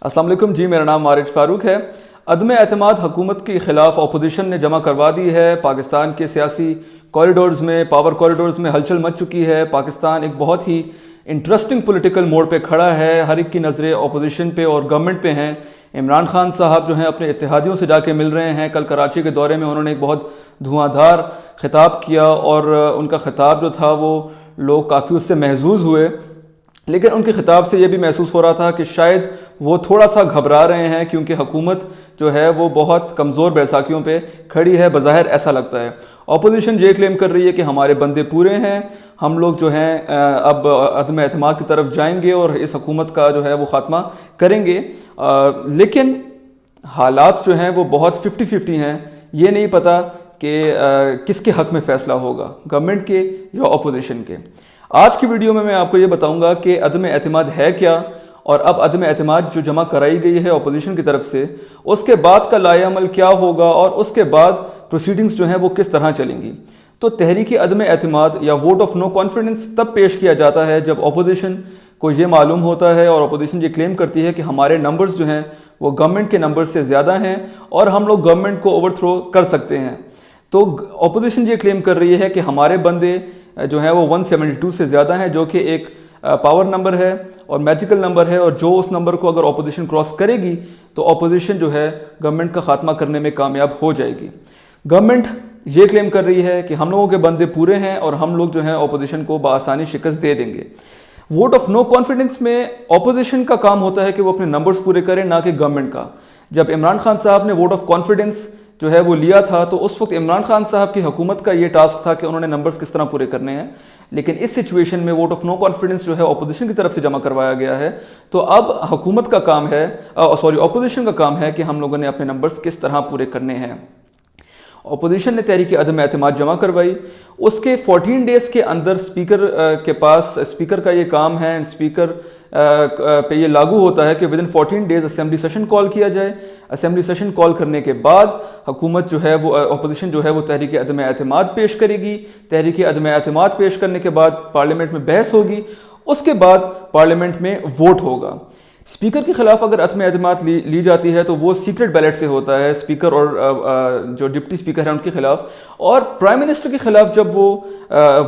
अस्सलाम वालेकुम जी, मेरा नाम मारिज फारूक है। अदम एतमाद हुकूमत के ख़िलाफ़ अपोजिशन ने जमा करवा दी है। पाकिस्तान के सियासी कॉरिडोर्स में, पावर कॉरिडोर्स में हलचल मच चुकी है। पाकिस्तान एक बहुत ही इंटरेस्टिंग पॉलिटिकल मोड़ पे खड़ा है। हर एक की नज़रें अपोजिशन पे और गवर्नमेंट पे हैं। इमरान खान साहब जो हैं अपने इत्तेहादियों से जाके मिल रहे हैं। कल कराची के दौरे में उन्होंने एक बहुत धुआंधार ख़िताब किया और उनका ख़िताब जो था वो लोग काफ़ी उससे महजूज़ हुए, लेकिन उनके ख़िताब से ये भी महसूस हो रहा था कि शायद वो थोड़ा सा घबरा रहे हैं, क्योंकि हुकूमत जो है वो बहुत कमज़ोर बैसाखियों पे खड़ी है, बज़ाहिर ऐसा लगता है। अपोजिशन ये क्लेम कर रही है कि हमारे बंदे पूरे हैं, हम लोग जो हैं अब अदम एतमाद की तरफ जाएंगे और इस हुकूमत का जो है वो ख़ात्मा करेंगे। लेकिन हालात जो हैं वो बहुत 50-50 हैं। ये नहीं पता कि किसके हक़ में फ़ैसला होगा, गवर्नमेंट के या अपोजिशन के। आज की वीडियो में मैं आपको ये बताऊंगा कि अदम एतमाद है क्या, और अब अदम एतमाद जो जमा कराई गई है अपोजिशन की तरफ से, उसके बाद का लाएअमल क्या होगा और उसके बाद प्रोसीडिंग्स जो हैं वो किस तरह चलेंगी। तो तहरीक अदम एतमाद या वोट ऑफ नो कॉन्फिडेंस तब पेश किया जाता है जब अपोजिशन को ये मालूम होता है और अपोजिशन ये क्लेम करती है कि हमारे नंबर्स जो हैं वो गवर्नमेंट के नंबर्स से ज़्यादा हैं और हम लोग गवर्नमेंट को ओवरथ्रो कर सकते हैं। तो अपोजिशन ये क्लेम कर रही है कि हमारे बंदे जो है वो 172 से ज़्यादा है, जो कि एक पावर नंबर है और मैजिकल नंबर है, और जो उस नंबर को अगर अपोजिशन क्रॉस करेगी तो अपोजिशन जो है गवर्नमेंट का खात्मा करने में कामयाब हो जाएगी। गवर्नमेंट ये क्लेम कर रही है कि हम लोगों के बंदे पूरे हैं और हम लोग जो है अपोजिशन को बआसानी शिकस्त दे देंगे। वोट ऑफ नो कॉन्फिडेंस में अपोजिशन का काम होता है कि वो अपने नंबर्स पूरे करें, ना कि गवर्नमेंट का। जब इमरान खान साहब ने वोट ऑफ कॉन्फिडेंस जो है वो लिया था तो उस वक्त इमरान खान साहब की हुकूमत का ये टास्क था कि उन्होंने नंबर्स किस तरह पूरे करने हैं। लेकिन इस सिचुएशन में वोट ऑफ नो कॉन्फिडेंस जो है अपोजिशन की तरफ से जमा करवाया गया है। तो अब हुकूमत का काम है, अपोजिशन का काम है कि हम लोगों ने अपने नंबर्स किस तरह पूरे करने हैं। अपोजिशन ने तहरीक अदम एतमाद जमा करवाई, उसके 14 डेज़ के अंदर स्पीकर के पास, स्पीकर का ये काम है, स्पीकर पे ये लागू होता है कि with in 14 days assembly session call किया जाए। असेंबली सेशन कॉल करने के बाद हुकूमत जो है वो, अपोजिशन जो है वो तहरीक अदम एतमाद पेश करेगी। तहरीक अदम एतमाद पेश करने के बाद पार्लियामेंट में बहस होगी, उसके बाद पार्लियामेंट में वोट होगा। स्पीकर के खिलाफ अगर अदम एतमाद ली जाती है तो वो सीक्रेट बैलेट से होता है, स्पीकर और जो डिप्टी स्पीकर हैं उनके खिलाफ। और प्राइम मिनिस्टर के खिलाफ जब वो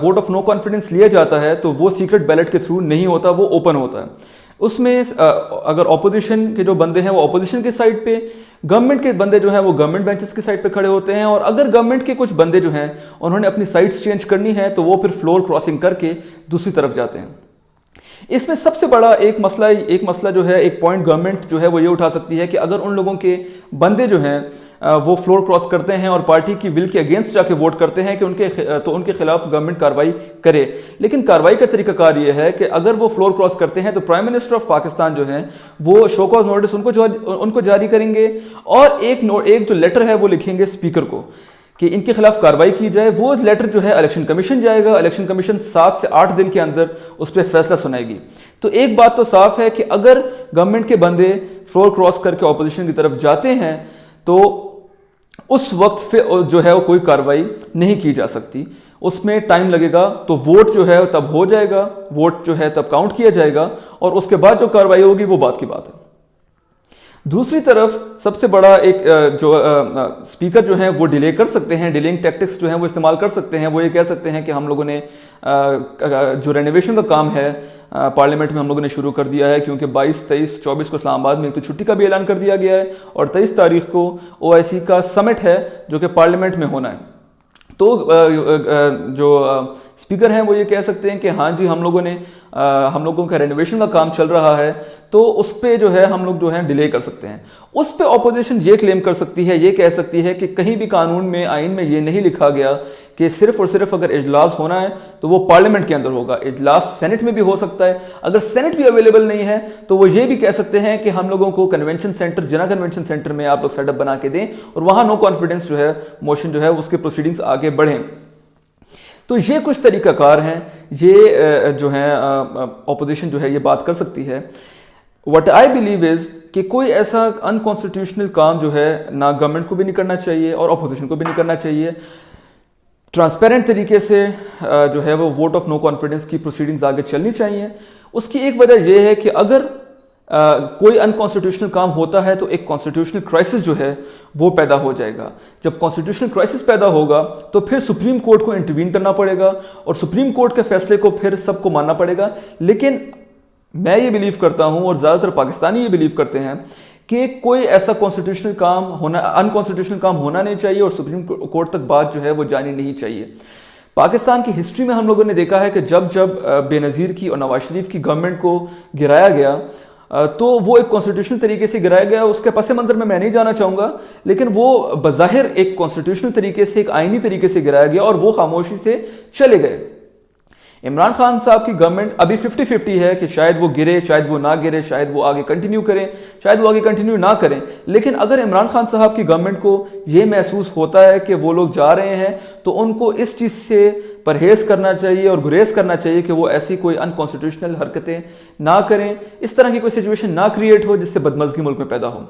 वोट ऑफ नो कॉन्फिडेंस लिया जाता है तो वो सीक्रेट बैलेट के थ्रू नहीं होता, वो ओपन होता है। उसमें अगर अपोजिशन के जो बंदे हैं वो अपोजिशन के साइड पे, गवर्नमेंट के बंदे जो हैं वो गवर्नमेंट बेंचेस की साइड पे खड़े होते हैं, और अगर गवर्नमेंट के कुछ बंदे जो हैं उन्होंने अपनी साइड्स चेंज करनी है तो वो फिर फ्लोर क्रॉसिंग करके दूसरी तरफ जाते हैं। इसमें सबसे बड़ा एक मसला जो है, एक पॉइंट गवर्नमेंट जो है वो ये उठा सकती है कि अगर उन लोगों के बंदे जो हैं वो फ्लोर क्रॉस करते हैं और पार्टी की विल के अगेंस्ट जाके वोट करते हैं कि उनके खिलाफ गवर्नमेंट कार्रवाई करे। लेकिन कार्रवाई का तरीकाकार ये है कि अगर वो फ्लोर क्रॉस करते हैं तो प्राइम मिनिस्टर ऑफ पाकिस्तान जो है वो शो कॉज नोटिस उनको जारी करेंगे और एक जो लेटर है वो लिखेंगे स्पीकर को कि इनके खिलाफ कार्रवाई की जाए। वो लेटर जो है इलेक्शन कमीशन जाएगा, इलेक्शन कमीशन 7 से 8 दिन के अंदर उस पर फैसला सुनाएगी। तो एक बात तो साफ है कि अगर गवर्नमेंट के बंदे फ्लोर क्रॉस करके ऑपोजिशन की तरफ जाते हैं तो उस वक्त जो है वो कोई कार्रवाई नहीं की जा सकती, उसमें टाइम लगेगा। तो वोट जो है तब हो जाएगा, वोट जो है तब काउंट किया जाएगा, और उसके बाद जो कार्रवाई होगी वो बात की बात है। दूसरी तरफ सबसे बड़ा एक जो स्पीकर जो हैं वो डिले कर सकते हैं, डिलेइंग टैक्टिक्स जो हैं वो इस्तेमाल कर सकते हैं। वो ये कह सकते हैं कि हम लोगों ने जो रेनोवेशन का काम है पार्लियामेंट में हम लोगों ने शुरू कर दिया है, क्योंकि 22, 23, 24 को इस्लामाबाद में एक तो छुट्टी का भी ऐलान कर दिया गया है और 23 तारीख को OIC का समिट है जो कि पार्लियामेंट में होना है। तो जो स्पीकर हैं वो ये कह सकते हैं कि हाँ जी हम लोगों का रेनोवेशन का काम चल रहा है, तो उस पर जो है हम लोग जो है डिले कर सकते हैं। उस पर अपोजिशन ये क्लेम कर सकती है, ये कह सकती है कि कहीं भी कानून में, आइन में ये नहीं लिखा गया कि सिर्फ और सिर्फ अगर इजलास होना है तो वो पार्लियामेंट के अंदर होगा। इजलास सेनेट में भी हो सकता है। अगर सेनेट भी अवेलेबल नहीं है तो वो ये भी कह सकते हैं कि हम लोगों को कन्वेंशन सेंटर, जिना कन्वेंशन सेंटर में आप लोग सेटअप बना के दें और वहाँ नो कॉन्फिडेंस जो है मोशन जो है उसके प्रोसीडिंग्स आगे बढ़ें। तो ये कुछ तरीकाकार हैं, ये जो है अपोजिशन जो है ये बात कर सकती है। व्हाट आई बिलीव इज कि कोई ऐसा अनकॉन्स्टिट्यूशनल काम जो है ना गवर्नमेंट को भी नहीं करना चाहिए और अपोजिशन को भी नहीं करना चाहिए। ट्रांसपेरेंट तरीके से जो है वो वोट ऑफ नो कॉन्फिडेंस की प्रोसीडिंग्स आगे चलनी चाहिए। उसकी एक वजह यह है कि अगर کوئی انکانسٹیٹیوشنل کام ہوتا ہے تو ایک کانسٹیٹیوشنل کرائسس جو ہے وہ پیدا ہو جائے گا. جب کانسٹیٹیوشنل کرائسس پیدا ہوگا تو پھر سپریم کورٹ کو انٹروین کرنا پڑے گا اور سپریم کورٹ کے فیصلے کو پھر سب کو ماننا پڑے گا. لیکن میں یہ بلیو کرتا ہوں اور زیادہ تر پاکستانی یہ بلیو کرتے ہیں کہ کوئی ایسا کانسٹیٹیوشنل کام ہونا انکانسٹیٹیوشنل کام ہونا نہیں چاہیے اور سپریم کورٹ تک بات جو ہے وہ جانی نہیں چاہیے. پاکستان کی ہسٹری میں ہم لوگوں نے دیکھا ہے کہ جب بے نظیر کی اور نواز شریف کی گورنمنٹ کو گرایا گیا تو وہ ایک کانسٹیٹیوشنل طریقے سے گرایا گیا. اس کے پس منظر میں نہیں جانا چاہوں گا, لیکن وہ بظاہر ایک کانسٹیٹیوشنل طریقے سے, ایک آئینی طریقے سے گرایا گیا اور وہ خاموشی سے چلے گئے. عمران خان صاحب کی گورنمنٹ ابھی 50-50 ہے کہ شاید وہ گرے, شاید وہ نہ گرے, شاید وہ آگے کنٹینیو کریں, شاید وہ آگے کنٹینیو نہ کریں. لیکن اگر عمران خان صاحب کی گورنمنٹ کو یہ محسوس ہوتا ہے کہ وہ لوگ جا رہے ہیں تو ان کو اس چیز سے پرہیز کرنا چاہیے اور گریز کرنا چاہیے کہ وہ ایسی کوئی انکانسٹیٹیوشنل حرکتیں نہ کریں, اس طرح کی کوئی سچویشن نہ کریٹ ہو جس سے بدمزگی ملک میں پیدا ہو.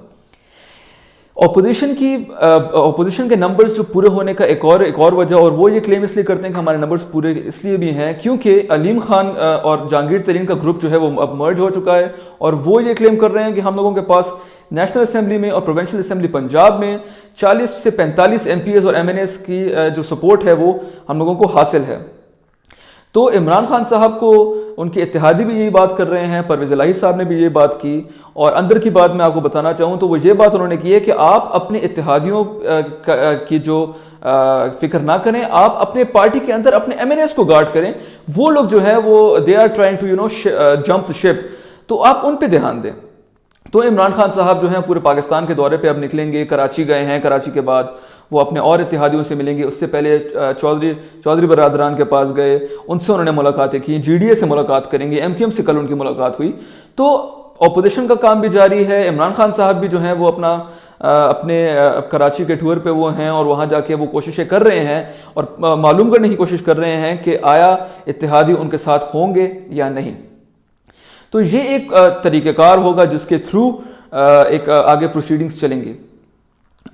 اپوزیشن کے نمبرز جو پورے ہونے کا ایک اور وجہ, اور وہ یہ کلیم اس لیے کرتے ہیں کہ ہمارے نمبرز پورے اس لیے بھی ہیں کیونکہ علیم خان اور جہانگیر ترین کا گروپ جو ہے وہ اب مرج ہو چکا ہے, اور وہ یہ کلیم کر رہے ہیں کہ ہم لوگوں کے پاس نیشنل اسمبلی میں اور پروونشل اسمبلی پنجاب میں 40 سے 45 ایم پی ایز اور ایم این ایز کی جو سپورٹ ہے وہ ہم لوگوں کو حاصل ہے. تو عمران خان صاحب کو ان کے اتحادی بھی یہی بات کر رہے ہیں, پرویز الہی صاحب نے بھی یہ بات کی, اور اندر کی بات میں آپ کو بتانا چاہوں تو وہ یہ بات انہوں نے کی ہے کہ آپ اپنے اتحادیوں کی جو فکر نہ کریں, آپ اپنے پارٹی کے اندر اپنے ایم این ایز کو گارڈ کریں. وہ لوگ جو ہے وہ they are trying to jump the ship, تو آپ ان پہ دھیان دیں. تو عمران خان صاحب جو ہیں پورے پاکستان کے دورے پہ اب نکلیں گے, کراچی گئے ہیں, کراچی کے بعد وہ اپنے اور اتحادیوں سے ملیں گے. اس سے پہلے چودھری برادران کے پاس گئے, ان سے انہوں نے ملاقاتیں کی, جی ڈی اے سے ملاقات کریں گے, ایم کیو ایم سے کل ان کی ملاقات ہوئی. تو اپوزیشن کا کام بھی جاری ہے. عمران خان صاحب بھی جو ہیں وہ اپنے کراچی کے ٹور پہ وہ ہیں اور وہاں جا کے وہ کوششیں کر رہے ہیں اور معلوم کرنے کی کوشش کر رہے ہیں کہ آیا اتحادی ان کے ساتھ ہوں گے یا نہیں. تو یہ ایک طریقہ کار ہوگا جس کے تھرو ایک آگے پروسیڈنگز چلیں گی.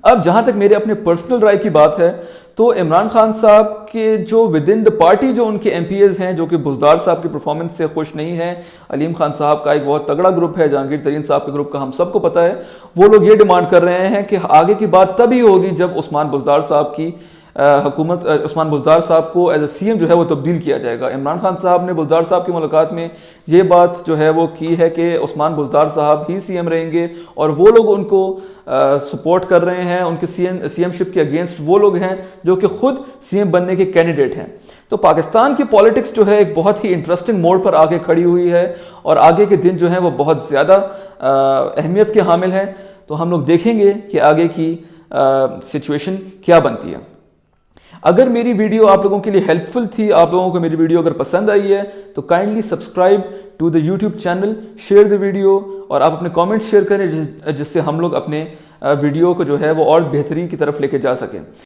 اب جہاں تک میرے اپنے پرسنل رائے کی بات ہے تو عمران خان صاحب کے جو ود ان دا پارٹی جو ان کے ایم پی ایز ہیں جو کہ بزدار صاحب کی پرفارمنس سے خوش نہیں ہیں, علیم خان صاحب کا ایک بہت تگڑا گروپ ہے, جہانگیر ترین صاحب کے گروپ کا ہم سب کو پتہ ہے, وہ لوگ یہ ڈیمانڈ کر رہے ہیں کہ آگے کی بات تبھی ہوگی جب عثمان بزدار صاحب کی حکومت, عثمان بزدار صاحب کو ایز اے سی ایم جو ہے وہ تبدیل کیا جائے گا. عمران خان صاحب نے بزدار صاحب کی ملاقات میں یہ بات جو ہے وہ کی ہے کہ عثمان بزدار صاحب ہی سی ایم رہیں گے, اور وہ لوگ ان کو سپورٹ کر رہے ہیں, ان کے سی ایم شپ کے اگینسٹ وہ لوگ ہیں جو کہ خود سی ایم بننے کے کینڈیڈیٹ ہیں. تو پاکستان کی پالیٹکس جو ہے ایک بہت ہی انٹرسٹنگ موڑ پر آگے کھڑی ہوئی ہے, اور آگے کے دن جو ہیں وہ بہت زیادہ اہمیت کے حامل ہیں. تو ہم لوگ دیکھیں گے کہ آگے کی سچویشن کیا بنتی ہے. اگر میری ویڈیو آپ لوگوں کے لیے ہیلپ فل تھی, آپ لوگوں کو میری ویڈیو اگر پسند آئی ہے تو kindly subscribe to the YouTube channel, share the video, اور آپ اپنے کامنٹس شیئر کریں جس سے ہم لوگ اپنے ویڈیو کو جو ہے وہ اور بہترین کی طرف لے کے جا سکیں.